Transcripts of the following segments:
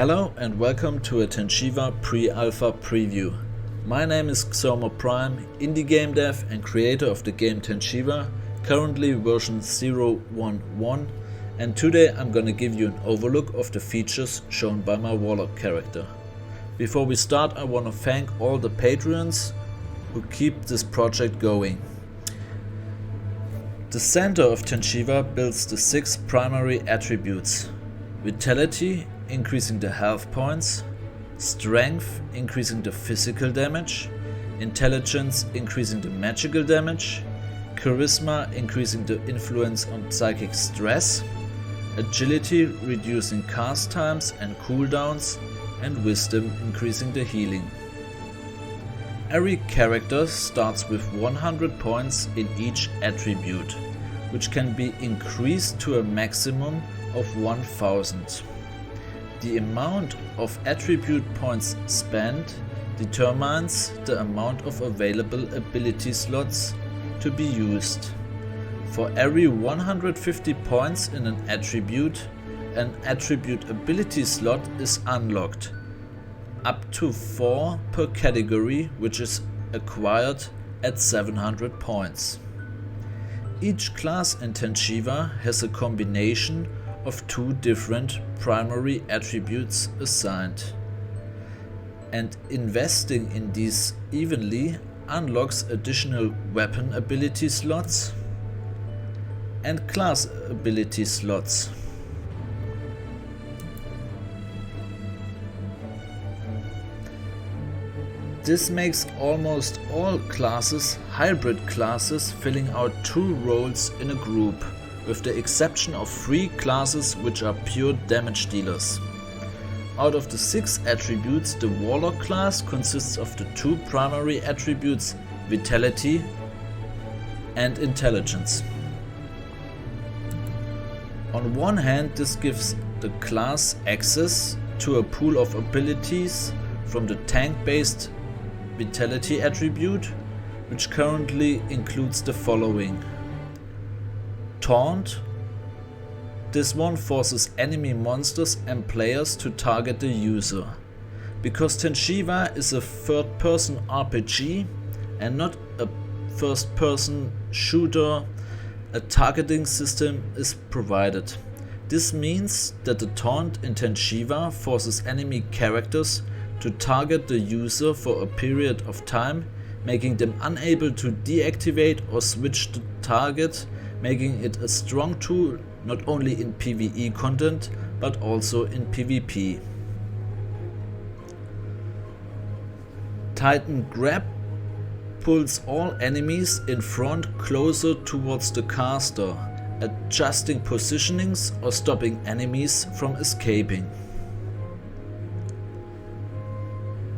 Hello and welcome to a Tenshiva Pre-Alpha Preview. My name is XomerPrime, indie game dev and creator of the game Tenshiva, currently version 0.1.1, and today I'm gonna give you an overlook of the features shown by my Warlock character. Before we start, I wanna thank all the patrons who keep this project going. The center of Tenshiva builds the 6 primary attributes: Vitality, increasing the health points; Strength, increasing the physical damage; Intelligence, increasing the magical damage; Charisma, increasing the influence on psychic stress; Agility, reducing cast times and cooldowns; and Wisdom, increasing the healing. Every character starts with 100 points in each attribute, which can be increased to a maximum of 1000. The amount of attribute points spent determines the amount of available ability slots to be used. For every 150 points in an attribute ability slot is unlocked, up to 4 per category, which is acquired at 700 points. Each class in Tenshiva has a combination of 2 different primary attributes assigned, and investing in these evenly unlocks additional weapon ability slots and class ability slots. This makes almost all classes hybrid classes, filling out 2 roles in a group, with the exception of 3 classes which are pure damage dealers. Out of the 6 attributes, the Warlock class consists of the 2 primary attributes Vitality and Intelligence. On one hand, this gives the class access to a pool of abilities from the tank-based Vitality attribute, which currently includes the following: Taunt. This one forces enemy monsters and players to target the user. Because Tenshiva is a third-person RPG and not a first-person shooter, a targeting system is provided. This means that the taunt in Tenshiva forces enemy characters to target the user for a period of time, making them unable to deactivate or switch the target, making it a strong tool not only in PvE content but also in PvP. Titan Grab pulls all enemies in front closer towards the caster, adjusting positionings or stopping enemies from escaping.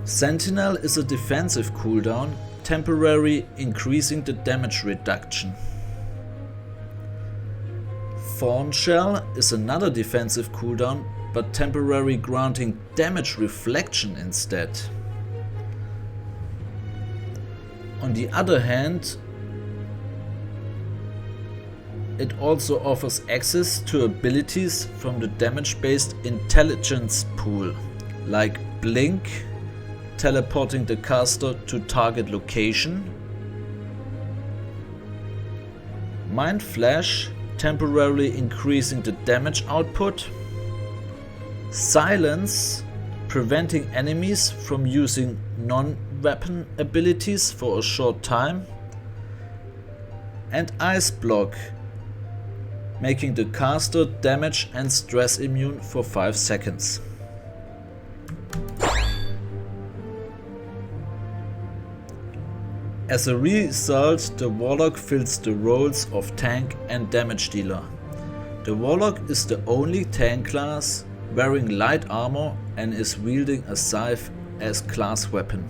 Sentinel is a defensive cooldown, temporarily increasing the damage reduction. Thorn Shell is another defensive cooldown, but temporarily granting damage reflection instead. On the other hand, it also offers access to abilities from the damage-based intelligence pool, like Blink, teleporting the caster to target location; Mind Flash, temporarily increasing the damage output; Silence, preventing enemies from using non-weapon abilities for a short time; and Ice Block, making the caster damage and stress immune for 5 seconds. As a result, the Warlock fills the roles of tank and damage dealer. The Warlock is the only tank class wearing light armor and is wielding a scythe as class weapon.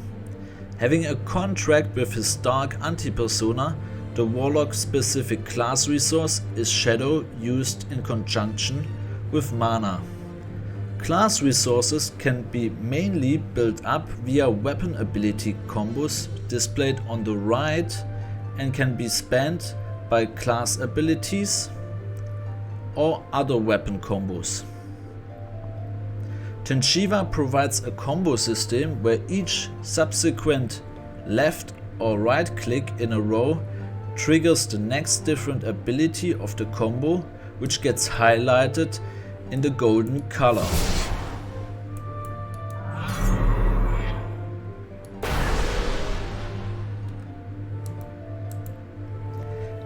Having a contract with his dark anti-persona, the Warlock specific class resource is Shadow, used in conjunction with mana. Class resources can be mainly built up via weapon ability combos displayed on the right and can be spent by class abilities or other weapon combos. Tenshiva provides a combo system where each subsequent left or right click in a row triggers the next different ability of the combo, which gets highlighted in the golden color.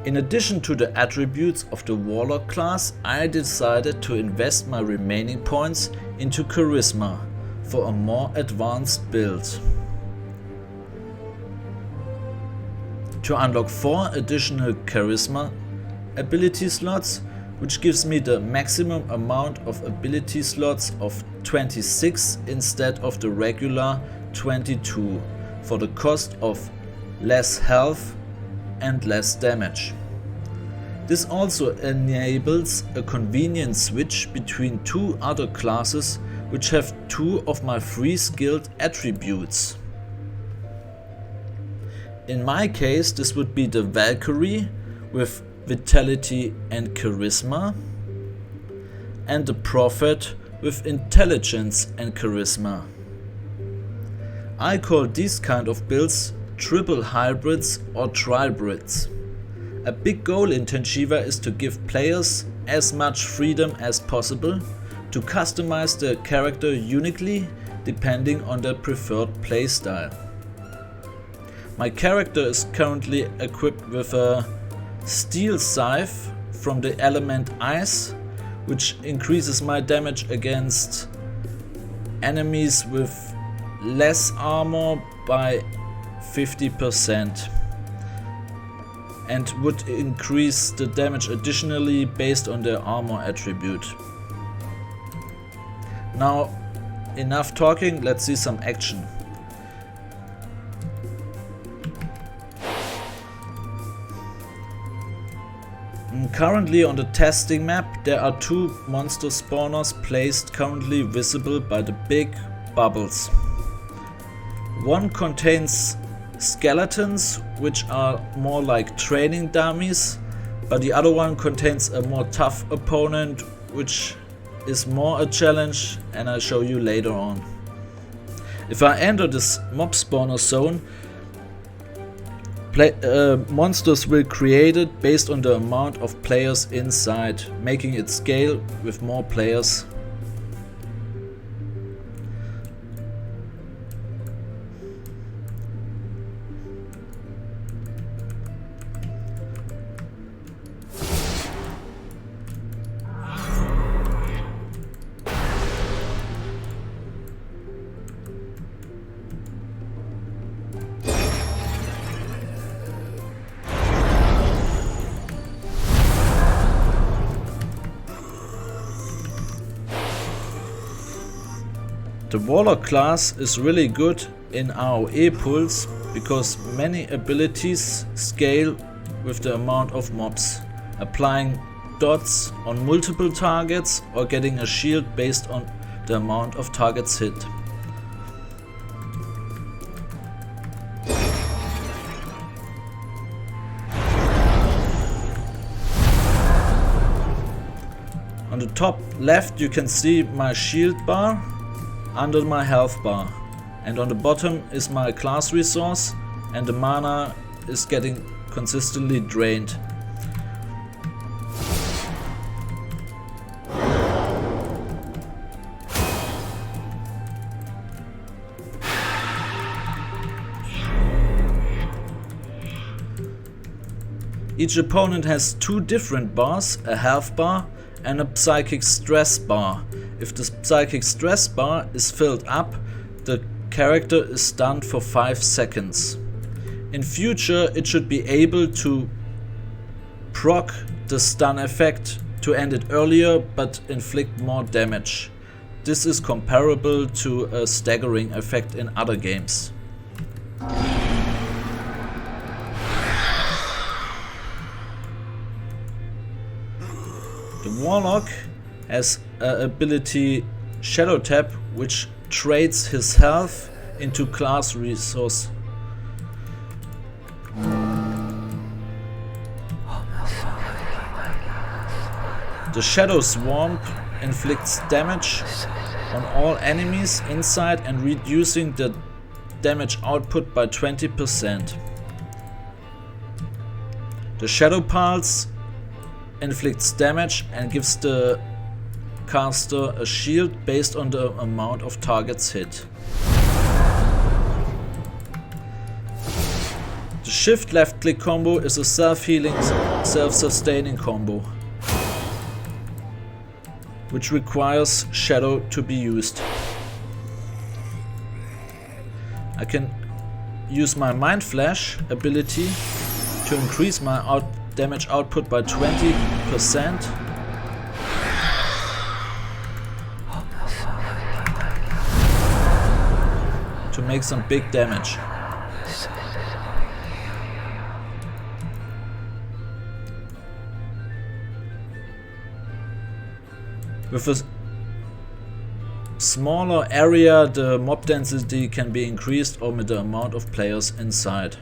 In addition to the attributes of the Warlock class, I decided to invest my remaining points into Charisma for a more advanced build. To unlock 4 additional Charisma ability slots, which gives me the maximum amount of ability slots of 26 instead of the regular 22, for the cost of less health and less damage. This also enables a convenient switch between 2 other classes which have 2 of my free skilled attributes. In my case, this would be the Valkyrie with Vitality and Charisma, and the Prophet with Intelligence and Charisma. I call these kind of builds triple hybrids or tribrids. A big goal in Tenshiva is to give players as much freedom as possible to customize their character uniquely depending on their preferred playstyle. My character is currently equipped with a Steel Scythe from the element Ice, which increases my damage against enemies with less armor by 50% and would increase the damage additionally based on their armor attribute. Now, enough talking, let's see some action. Currently on the testing map there are 2 monster spawners placed, currently visible by the big bubbles. One contains skeletons, which are more like training dummies, but the other one contains a more tough opponent, which is more a challenge, and I'll show you later on. If I enter this mob spawner zone, monsters will create it based on the amount of players inside, making it scale with more players. The Warlock class is really good in AoE pulls because many abilities scale with the amount of mobs, applying dots on multiple targets or getting a shield based on the amount of targets hit. On the top left you can see my shield bar under my health bar, and on the bottom is my class resource, and the mana is getting consistently drained. Each opponent has 2 different bars, a health bar and a psychic stress bar. If the psychic stress bar is filled up, the character is stunned for 5 seconds. In future it should be able to proc the stun effect to end it earlier but inflict more damage. This is comparable to a staggering effect in other games. The Warlock has an ability Shadow Tap, which trades his health into class resource. The Shadow Swarm inflicts damage on all enemies inside and reducing the damage output by 20%. The Shadow Pulse inflicts damage and gives the caster a shield based on the amount of targets hit. The shift left click combo is a self-healing, self-sustaining combo, which requires Shadow to be used. I can use my Mind Flash ability to increase my damage output by 20%. To make some big damage. With a smaller area, the mob density can be increased with the amount of players inside.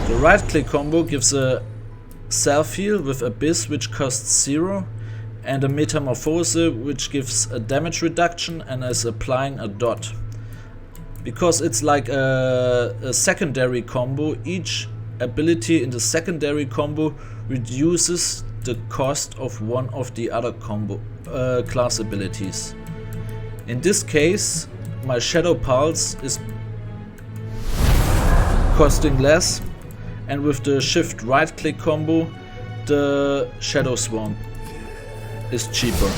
The right click combo gives a self-heal with Abyss, which costs 0, and a Metamorphose, which gives a damage reduction and is applying a dot. Because it's like a secondary combo, each ability in the secondary combo reduces the cost of one of the other combo class abilities. In this case, my Shadow Pulse is costing less, and with the shift right click combo, the Shadow Swamp is cheaper.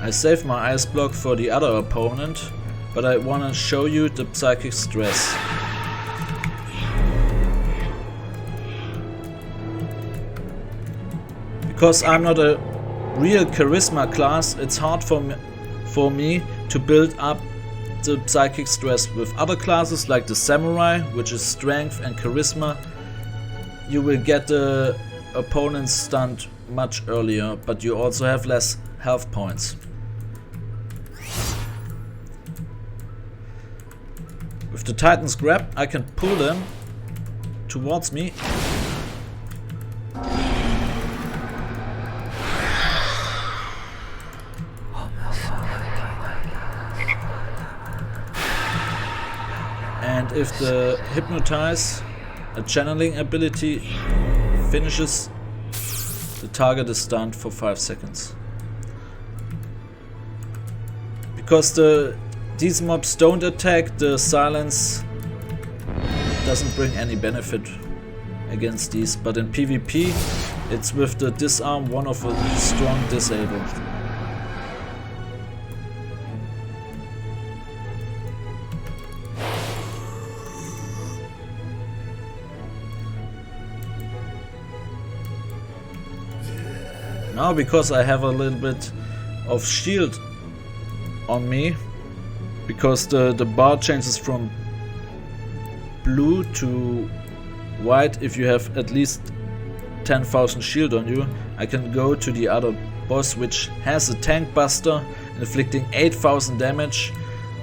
I saved my ice block for the other opponent, but I wanna show you the psychic stress. Because I'm not a real charisma class, it's hard for me to build up the psychic stress. With other classes like the samurai, which is strength and charisma, you will get the opponent's stunned much earlier, but you also have less health points. With the Titan's Grab, I can pull them towards me. And if the Hypnotize, a channeling ability, finishes, the target is stunned for 5 seconds. Because these mobs don't attack, the silence doesn't bring any benefit against these, but in PvP it's with the disarm, one of a strong disable. Now, because I have a little bit of shield on me, because the bar changes from blue to white if you have at least 10,000 shield on you, I can go to the other boss, which has a tank buster inflicting 8,000 damage,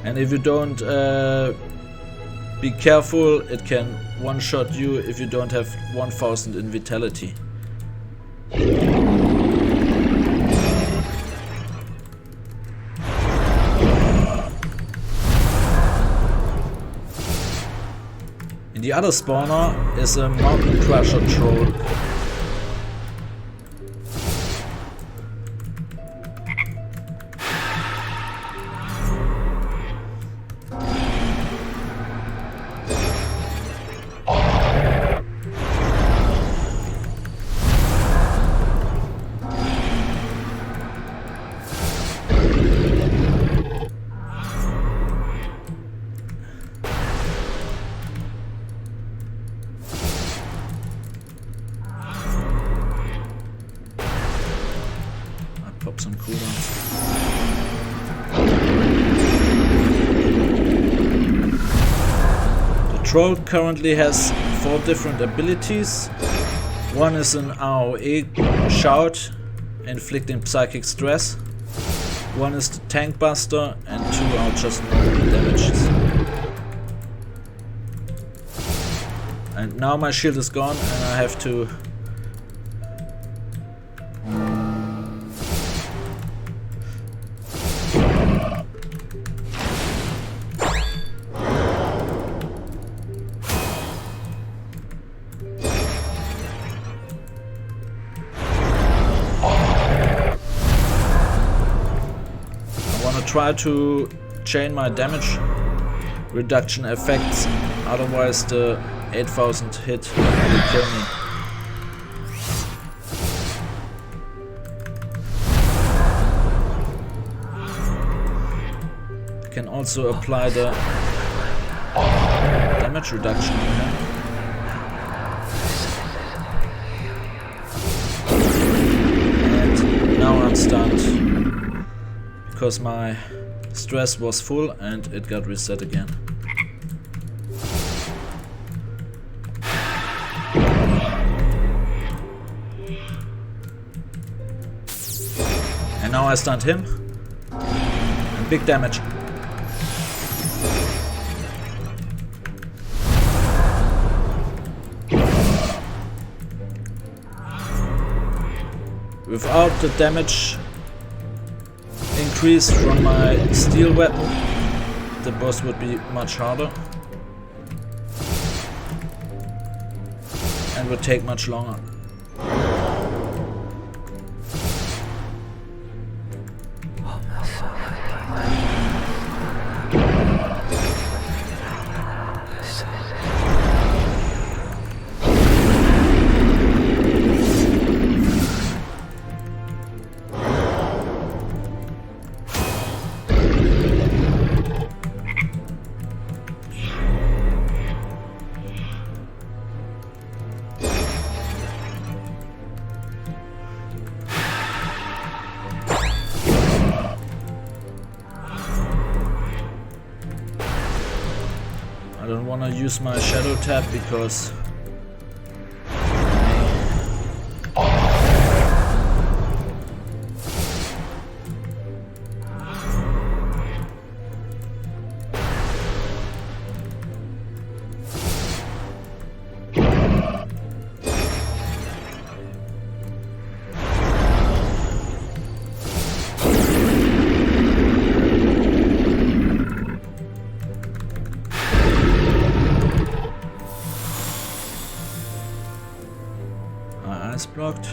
and if you don't be careful, it can one-shot you if you don't have 1,000 in vitality. The other spawner is a Mountain Crusher troll. Pop some cooldowns. The troll currently has 4 different abilities. One is an AOE shout, inflicting psychic stress. One is the tank buster, and 2 are just normal. damages. And now my shield is gone and I have to try to chain my damage reduction effects, otherwise the 8000 hit will kill me. Can also apply the damage reduction on him. And now I'm stunned. Because my stress was full and it got reset again. And now I stunned him. And big damage. Without the damage increase from my steel weapon, the boss would be much harder and would take much longer. I don't want to use my shadow tap because eyes blocked.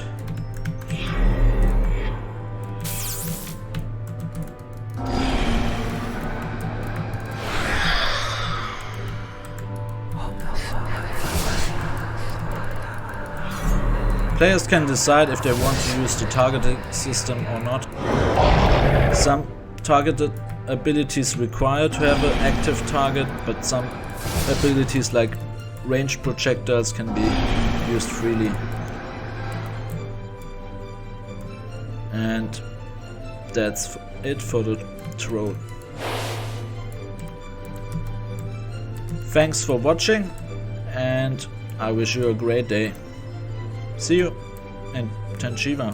Players can decide if they want to use the targeting system or not. Some targeted abilities require to have an active target, but some abilities like ranged projectiles can be used freely. And that's it for the troll. Thanks for watching and I wish you a great day. See you in Tenshiva.